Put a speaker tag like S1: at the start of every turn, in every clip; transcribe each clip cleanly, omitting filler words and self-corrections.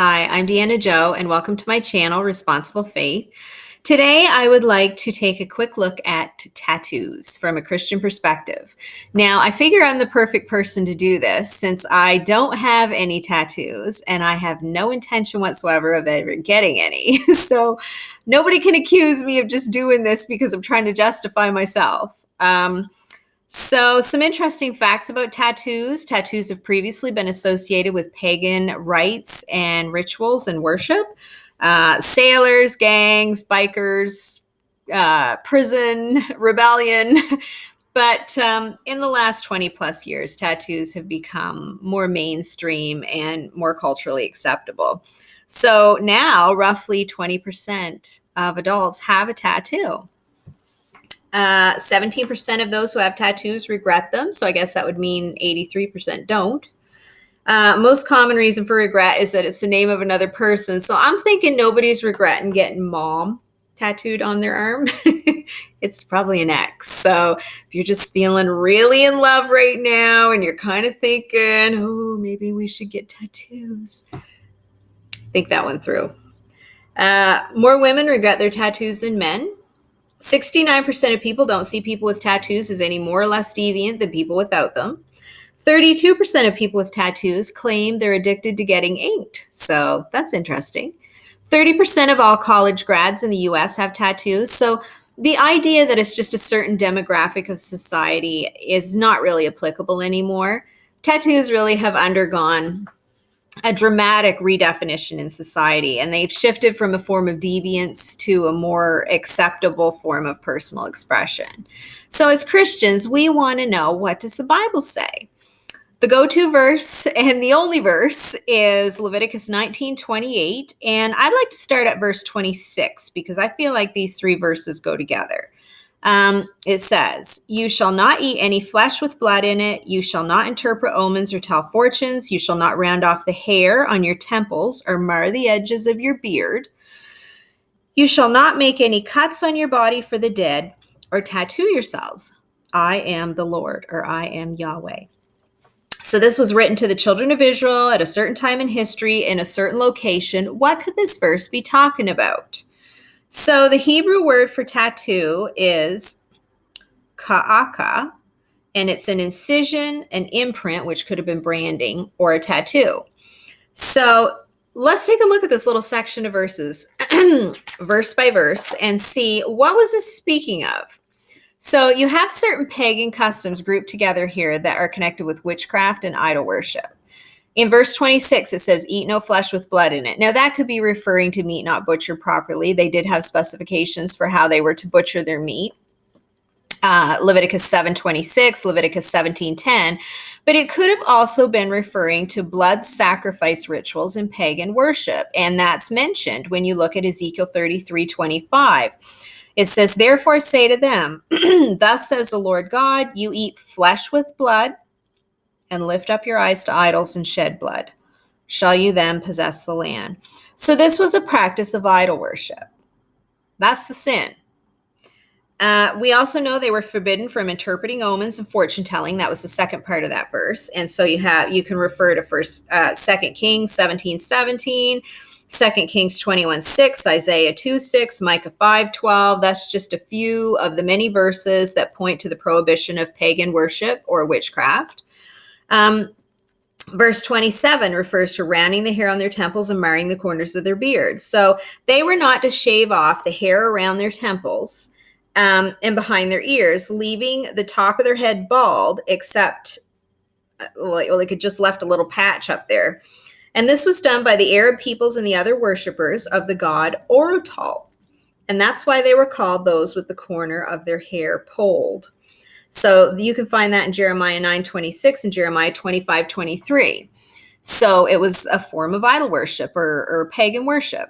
S1: Hi, I'm Deanna Joe, and welcome to my channel, Responsible Faith. Today, I would like to take a quick look at tattoos from a Christian perspective. Now, I figure I'm the perfect person to do this since I don't have any tattoos and I have no intention whatsoever of ever getting any. So nobody can accuse me of just doing this because I'm trying to justify myself. So some interesting facts about tattoos. Tattoos have previously been associated with pagan rites and rituals and worship. Sailors, gangs, bikers, prison, rebellion. But in the last 20 plus years, tattoos have become more mainstream and more culturally acceptable. So now roughly 20% of adults have a tattoo. 17% of those who have tattoos regret them. So I guess that would mean 83% don't. Most common reason for regret is that it's the name of another person. So I'm thinking nobody's regretting getting mom tattooed on their arm. It's probably an ex. So if you're just feeling really in love right now and you're kind of thinking, oh, maybe we should get tattoos, think that one through. More women regret their tattoos than men. 69% of people don't see people with tattoos as any more or less deviant than people without them. 32% of people with tattoos claim they're addicted to getting inked. So that's interesting. 30% of all college grads in the US have tattoos. So the idea that it's just a certain demographic of society is not really applicable anymore. Tattoos really have undergone a dramatic redefinition in society, and they've shifted from a form of deviance to a more acceptable form of personal expression. So as Christians, we want to know, what does the Bible say? The go-to verse and the only verse is Leviticus 19:28, and I'd like to start at verse 26 because I feel like these three verses go together. It says, "You shall not eat any flesh with blood in it. You shall not interpret omens or tell fortunes. You shall not round off the hair on your temples or mar the edges of your beard. You shall not make any cuts on your body for the dead or tattoo yourselves. I am the Lord," or I am Yahweh. So this was written to the children of Israel at a certain time in history in a certain location. What could this verse be talking about? So the Hebrew word for tattoo is ka'aka, and it's an incision, an imprint, which could have been branding, or a tattoo. So let's take a look at this little section of verses, verse by verse, and see what was this speaking of. So you have certain pagan customs grouped together here that are connected with witchcraft and idol worship. In verse 26, it says, "Eat no flesh with blood in it." Now, that could be referring to meat not butchered properly. They did have specifications for how they were to butcher their meat. Leviticus 7:26, Leviticus 17:10. But it could have also been referring to blood sacrifice rituals in pagan worship. And that's mentioned when you look at Ezekiel 33:25. It says, "Therefore say to them, thus says the Lord God, you eat flesh with blood, and lift up your eyes to idols and shed blood. Shall you then possess the land?" So this was a practice of idol worship. That's the sin. We also know they were forbidden from interpreting omens and fortune telling. That was the second part of that verse. And so you can refer to 2 Kings 17:17, 2 Kings 21:6, Isaiah 2:6, Micah 5:12. That's just a few of the many verses that point to the prohibition of pagan worship or witchcraft. Verse 27 refers to rounding the hair on their temples and marring the corners of their beards. So they were not to shave off the hair around their temples and behind their ears, leaving the top of their head bald, except they could just left a little patch up there. And this was done by the Arab peoples and the other worshipers of the god Orotal. And that's why they were called those with the corner of their hair polled. So you can find that in Jeremiah 9:26 and Jeremiah 25:23. So it was a form of idol worship or pagan worship.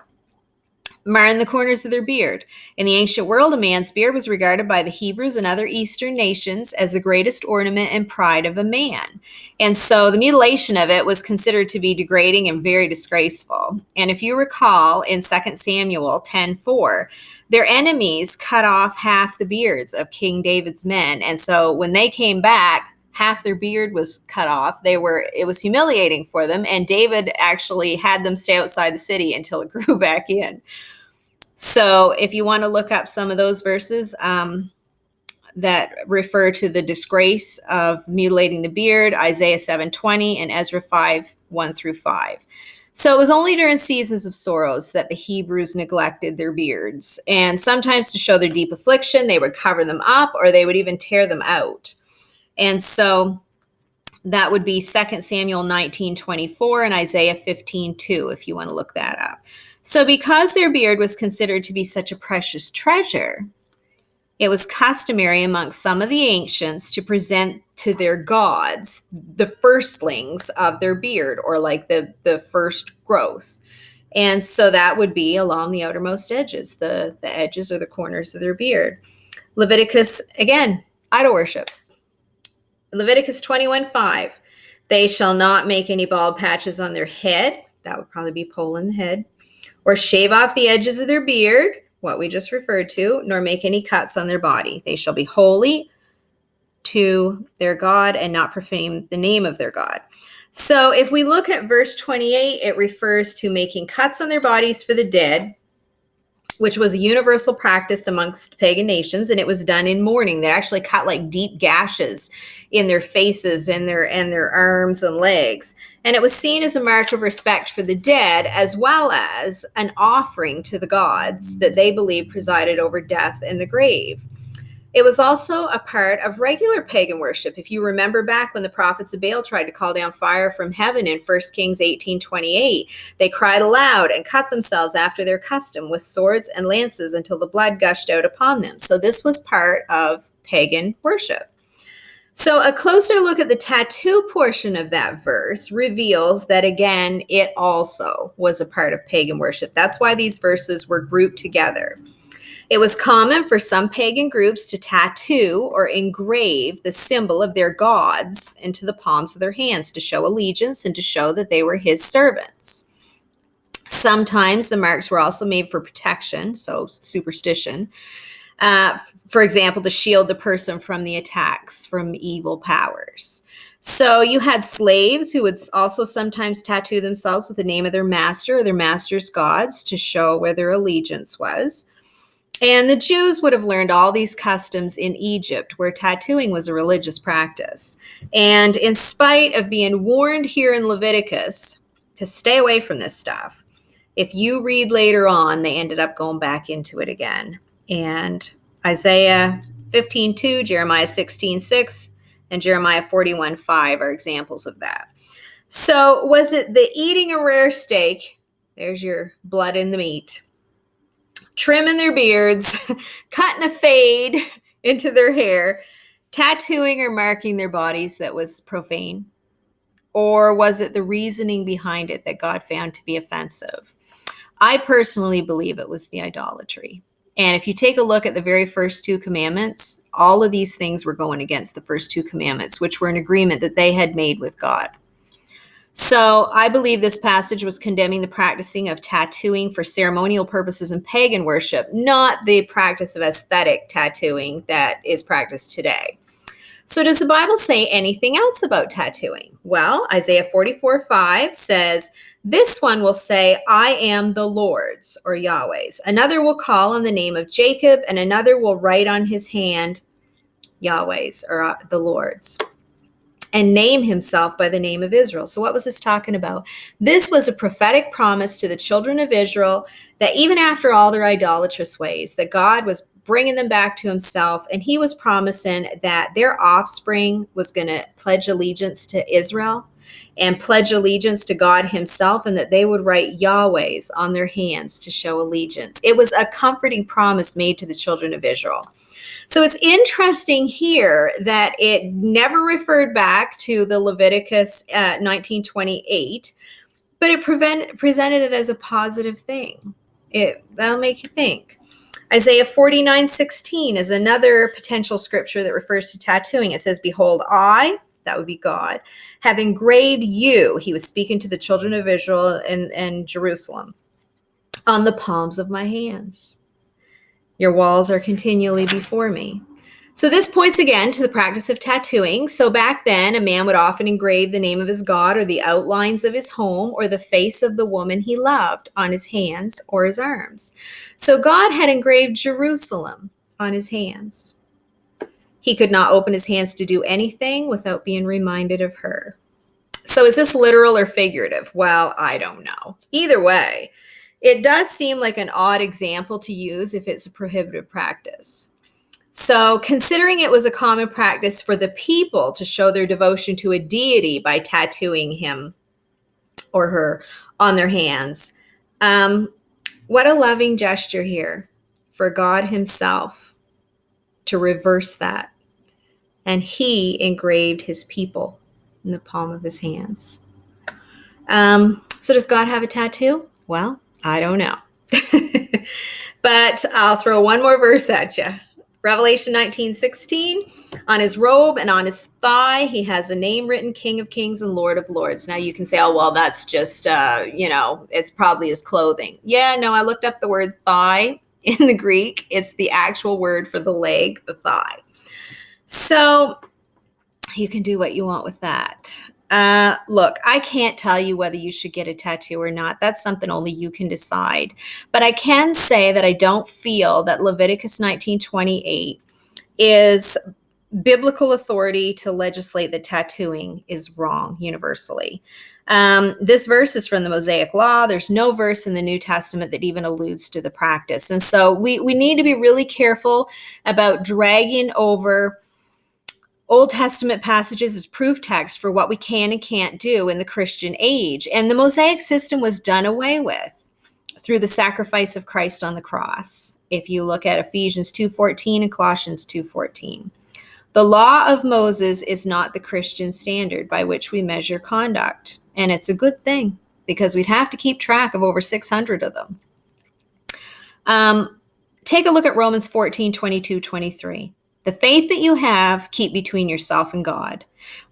S1: Marring the corners of their beard. In the ancient world, a man's beard was regarded by the Hebrews and other Eastern nations as the greatest ornament and pride of a man. And so the mutilation of it was considered to be degrading and very disgraceful. And if you recall in 2 Samuel 10:4, their enemies cut off half the beards of King David's men. And so when they came back, half their beard was cut off. It was humiliating for them. And David actually had them stay outside the city until it grew back in. So if you want to look up some of those verses that refer to the disgrace of mutilating the beard, Isaiah 7:20 and Ezra 5:1-5. So it was only during seasons of sorrows that the Hebrews neglected their beards. And sometimes to show their deep affliction, they would cover them up or they would even tear them out. And so that would be 2 Samuel 19:24 and Isaiah 15:2, if you want to look that up. So because their beard was considered to be such a precious treasure, it was customary amongst some of the ancients to present to their gods the firstlings of their beard, or like the first growth. And so that would be along the outermost edges, the edges or the corners of their beard. Leviticus, again, idol worship. Leviticus 21:5, they shall not make any bald patches on their head. That would probably be pole in the head. Or shave off the edges of their beard, what we just referred to, nor make any cuts on their body. They shall be holy to their God and not profane the name of their God. So if we look at verse 28, it refers to making cuts on their bodies for the dead, which was a universal practice amongst pagan nations, and it was done in mourning. They actually cut like deep gashes in their faces and their arms and legs. And it was seen as a mark of respect for the dead, as well as an offering to the gods that they believed presided over death and the grave. It was also a part of regular pagan worship. If you remember back when the prophets of Baal tried to call down fire from heaven in 1 Kings 18:28, they cried aloud and cut themselves after their custom with swords and lances until the blood gushed out upon them. So this was part of pagan worship. So a closer look at the tattoo portion of that verse reveals that, again, it also was a part of pagan worship. That's why these verses were grouped together. It was common for some pagan groups to tattoo or engrave the symbol of their gods into the palms of their hands to show allegiance and to show that they were his servants. Sometimes the marks were also made for protection, so superstition. For example, to shield the person from the attacks from evil powers. So you had slaves who would also sometimes tattoo themselves with the name of their master or their master's gods to show where their allegiance was. And the Jews would have learned all these customs in Egypt, where tattooing was a religious practice. And in spite of being warned here in Leviticus to stay away from this stuff, if you read later on, they ended up going back into it again. And Isaiah 15:2, Jeremiah 16:6, and Jeremiah 41:5 are examples of that. So was it the eating a rare steak? There's your blood in the meat. Trimming their beards, cutting a fade into their hair, tattooing or marking their bodies that was profane? Or was it the reasoning behind it that God found to be offensive? I personally believe it was the idolatry. And if you take a look at the very first two commandments, all of these things were going against the first two commandments, which were an agreement that they had made with God. So I believe this passage was condemning the practicing of tattooing for ceremonial purposes in pagan worship, not the practice of aesthetic tattooing that is practiced today. So does the Bible say anything else about tattooing? Well, Isaiah 44:5 says, this one will say, I am the Lord's, or Yahweh's. Another will call on the name of Jacob, and another will write on his hand Yahweh's, or the Lord's, and name himself by the name of Israel. So what was this talking about? This was a prophetic promise to the children of Israel that even after all their idolatrous ways, that God was bringing them back to himself, and he was promising that their offspring was going to pledge allegiance to Israel and pledge allegiance to God himself, and that they would write Yahweh's on their hands to show allegiance. It was a comforting promise made to the children of Israel. So it's interesting here that it never referred back to the Leviticus 19:28, but it presented it as a positive thing. That'll make you think. Isaiah 49:16 is another potential scripture that refers to tattooing. It says, behold, I, that would be God, have engraved you, he was speaking to the children of Israel and Jerusalem, on the palms of my hands. Your walls are continually before me. So this points again to the practice of tattooing. So back then, a man would often engrave the name of his god or the outlines of his home or the face of the woman he loved on his hands or his arms. So God had engraved Jerusalem on his hands. He could not open his hands to do anything without being reminded of her. So is this literal or figurative? Well, I don't know. Either way, it does seem like an odd example to use if it's a prohibited practice. So considering it was a common practice for the people to show their devotion to a deity by tattooing him or her on their hands, what a loving gesture here for God himself to reverse that. And he engraved his people in the palm of his hands. So does God have a tattoo? Well, I don't know. But I'll throw one more verse at you. Revelation 19:16, on his robe and on his thigh, he has a name written, King of Kings and Lord of Lords. Now you can say, oh, well, that's just, it's probably his clothing. Yeah, no, I looked up the word thigh in the Greek. It's the actual word for the leg, the thigh. So you can do what you want with that. Look, I can't tell you whether you should get a tattoo or not. That's something only you can decide. But I can say that I don't feel that Leviticus 19:28 is biblical authority to legislate that tattooing is wrong universally. This verse is from the Mosaic Law. There's no verse in the New Testament that even alludes to the practice. And so we need to be really careful about dragging over Old Testament passages as proof text for what we can and can't do in the Christian age. And the Mosaic system was done away with through the sacrifice of Christ on the cross. If you look at Ephesians 2:14 and Colossians 2:14. The law of Moses is not the Christian standard by which we measure conduct. And it's a good thing because we'd have to keep track of over 600 of them. Take a look at Romans 14:22-23. The faith that you have, keep between yourself and God.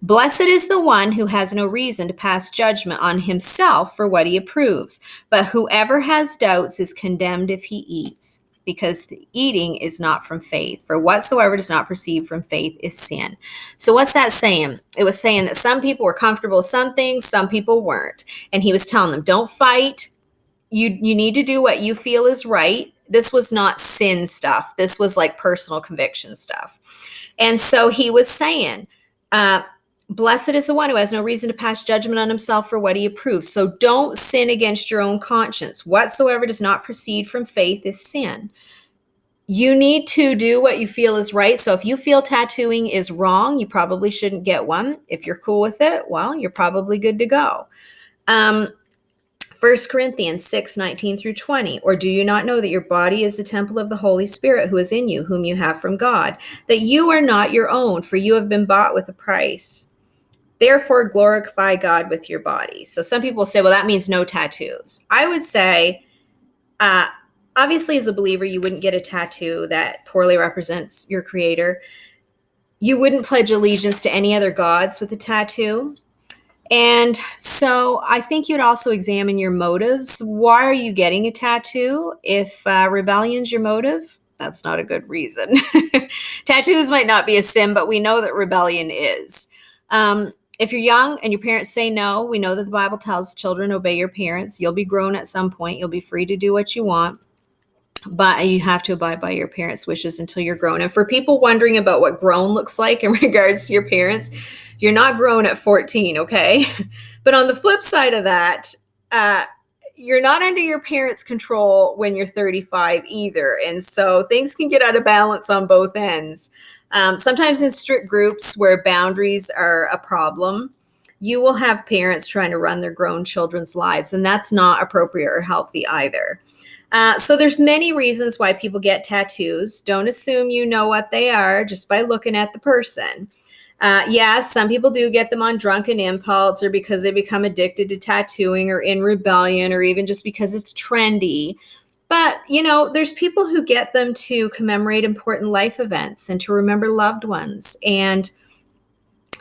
S1: Blessed is the one who has no reason to pass judgment on himself for what he approves. But whoever has doubts is condemned if he eats, because the eating is not from faith. For whatsoever does not proceed from faith is sin. So what's that saying? It was saying that some people were comfortable with some things, some people weren't. And he was telling them, don't fight. You need to do what you feel is right. This was not sin stuff. This was like personal conviction stuff. And so he was saying, blessed is the one who has no reason to pass judgment on himself for what he approves. So don't sin against your own conscience. Whatsoever does not proceed from faith is sin. You need to do what you feel is right. So if you feel tattooing is wrong, you probably shouldn't get one. If you're cool with it, well, you're probably good to go. 1 Corinthians 6:19-20, or do you not know that your body is the temple of the Holy Spirit who is in you, whom you have from God, that you are not your own, for you have been bought with a price. Therefore, glorify God with your body. So some people say, well, that means no tattoos. I would say, obviously, as a believer, you wouldn't get a tattoo that poorly represents your Creator. You wouldn't pledge allegiance to any other gods with a tattoo. And so I think you'd also examine your motives. Why are you getting a tattoo? If rebellion's your motive, that's not a good reason. Tattoos might not be a sin, but we know that rebellion is. If you're young and your parents say no, we know that the Bible tells children, obey your parents. You'll be grown at some point. You'll be free to do what you want. But you have to abide by your parents' wishes until you're grown. And for people wondering about what grown looks like in regards to your parents, you're not grown at 14, okay? But on the flip side of that, you're not under your parents' control when you're 35 either. And so things can get out of balance on both ends. Sometimes in strict groups where boundaries are a problem, you will have parents trying to run their grown children's lives, and that's not appropriate or healthy either. So there's many reasons why people get tattoos. Don't assume you know what they are just by looking at the person. Yes, some people do get them on drunken impulse or because they become addicted to tattooing or in rebellion or even just because it's trendy. But, there's people who get them to commemorate important life events and to remember loved ones and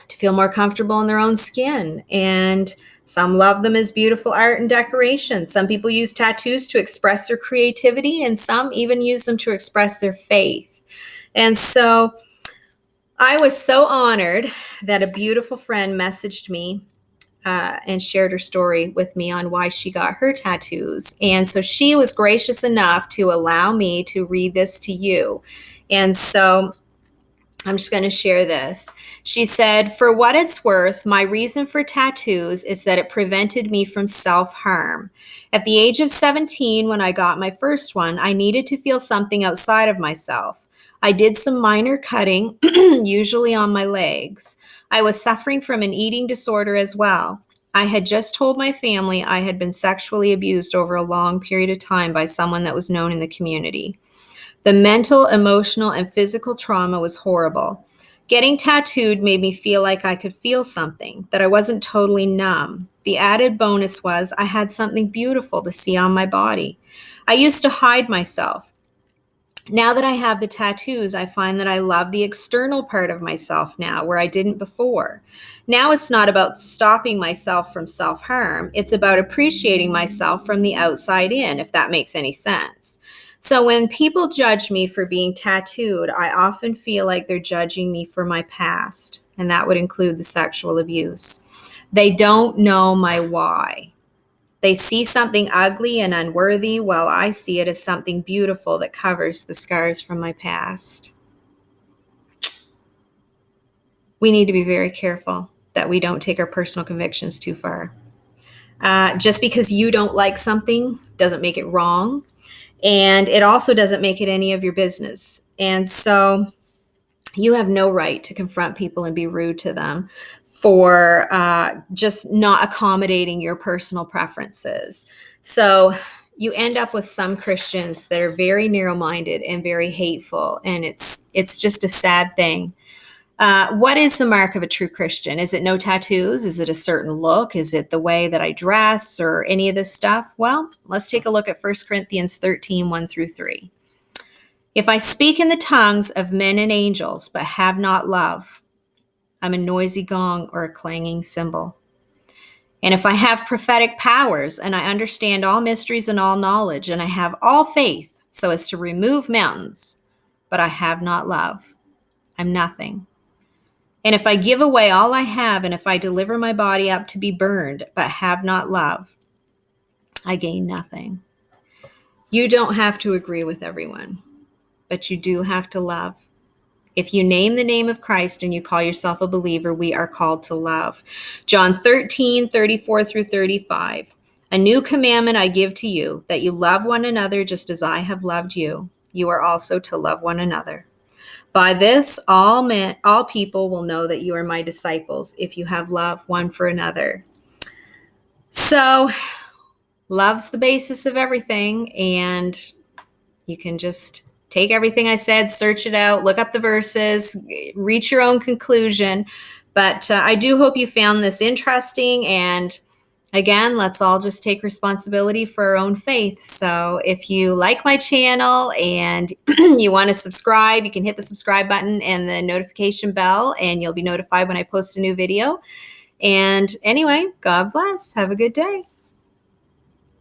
S1: to feel more comfortable in their own skin. And some love them as beautiful art and decoration. Some people use tattoos to express their creativity, and some even use them to express their faith. And so I was so honored that a beautiful friend messaged me and shared her story with me on why she got her tattoos. And so she was gracious enough to allow me to read this to you. And so I'm just going to share this. She said, "For what it's worth, my reason for tattoos is that it prevented me from self-harm. At the age of 17, when I got my first one, I needed to feel something outside of myself. I did some minor cutting, usually on my legs. I was suffering from an eating disorder as well. I had just told my family I had been sexually abused over a long period of time by someone that was known in the community. The mental, emotional, and physical trauma was horrible. Getting tattooed made me feel like I could feel something, that I wasn't totally numb. The added bonus was I had something beautiful to see on my body. I used to hide myself. Now that I have the tattoos, I find that I love the external part of myself now, where I didn't before. Now it's not about stopping myself from self-harm. It's about appreciating myself from the outside in, if that makes any sense. So when people judge me for being tattooed, I often feel like they're judging me for my past, and that would include the sexual abuse. They don't know my why. They see something ugly and unworthy, while I see it as something beautiful that covers the scars from my past." We need to be very careful that we don't take our personal convictions too far. Just because you don't like something doesn't make it wrong, and it also doesn't make it any of your business. And so you have no right to confront people and be rude to them for just not accommodating your personal preferences. So you end up with some Christians that are very narrow-minded and very hateful, and it's just a sad thing. What is the mark of a true Christian? Is it no tattoos? Is it a certain look? Is it the way that I dress or any of this stuff? Well, let's take a look at 1 Corinthians 13, 1 through 3. "If I speak in the tongues of men and angels, but have not love, I'm a noisy gong or a clanging cymbal. And if I have prophetic powers and I understand all mysteries and all knowledge, and I have all faith so as to remove mountains, but I have not love, I'm nothing. And if I give away all I have, and if I deliver my body up to be burned, but have not love, I gain nothing." You don't have to agree with everyone, but you do have to love. If you name the name of Christ and you call yourself a believer, we are called to love. John 13, 34 through 35. "A new commandment I give to you, that you love one another just as I have loved you. You are also to love one another. By this, all people will know that you are my disciples, if you have love one for another." So, love's the basis of everything, and you can just take everything I said, search it out, look up the verses, reach your own conclusion. But I do hope you found this interesting. And again, let's all just take responsibility for our own faith. So if you like my channel and you want to subscribe, you can hit the subscribe button and the notification bell, and you'll be notified when I post a new video. And anyway, God bless. Have a good day.